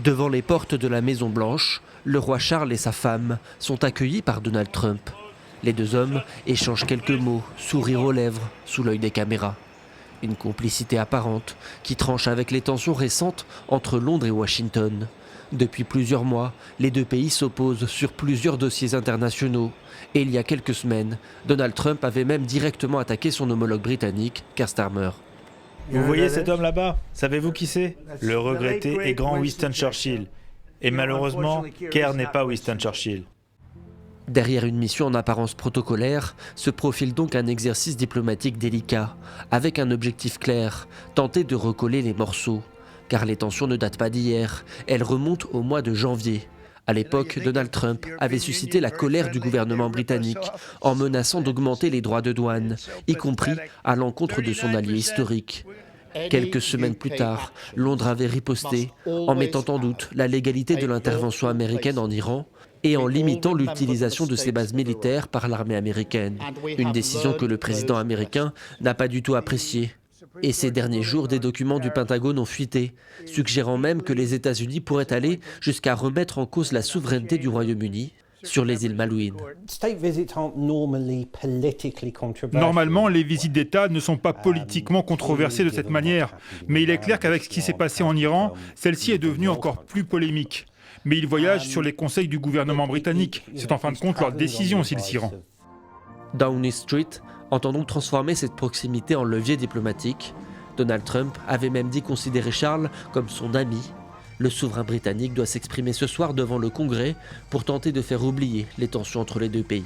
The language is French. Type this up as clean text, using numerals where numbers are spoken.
Devant les portes de la Maison Blanche, le roi Charles et sa femme sont accueillis par Donald Trump. Les deux hommes échangent quelques mots, sourire aux lèvres, sous l'œil des caméras. Une complicité apparente qui tranche avec les tensions récentes entre Londres et Washington. Depuis plusieurs mois, les deux pays s'opposent sur plusieurs dossiers internationaux. Et il y a quelques semaines, Donald Trump avait même directement attaqué son homologue britannique, Keir Starmer. Vous voyez cet homme là-bas? Savez-vous qui c'est? Le regretté et grand Winston Churchill. Et malheureusement, Keir n'est pas Winston Churchill. Derrière une mission en apparence protocolaire, se profile donc un exercice diplomatique délicat, avec un objectif clair, tenter de recoller les morceaux. Car les tensions ne datent pas d'hier, elles remontent au mois de janvier. À l'époque, Donald Trump avait suscité la colère du gouvernement britannique en menaçant d'augmenter les droits de douane, y compris à l'encontre de son allié historique. Quelques semaines plus tard, Londres avait riposté en mettant en doute la légalité de l'intervention américaine en Iran et en limitant l'utilisation de ses bases militaires par l'armée américaine. Une décision que le président américain n'a pas du tout appréciée. Et ces derniers jours, des documents du Pentagone ont fuité, suggérant même que les États-Unis pourraient aller jusqu'à remettre en cause la souveraineté du Royaume-Uni sur les îles Malouines. Normalement, les visites d'État ne sont pas politiquement controversées de cette manière, mais il est clair qu'avec ce qui s'est passé en Iran, celle-ci est devenue encore plus polémique. Mais ils voyagent sur les conseils du gouvernement britannique. C'est en fin de compte leur décision s'ils s'y rendent. Downing Street entend donc transformer cette proximité en levier diplomatique. Donald Trump avait même dit considérer Charles comme son ami. Le souverain britannique doit s'exprimer ce soir devant le Congrès pour tenter de faire oublier les tensions entre les deux pays.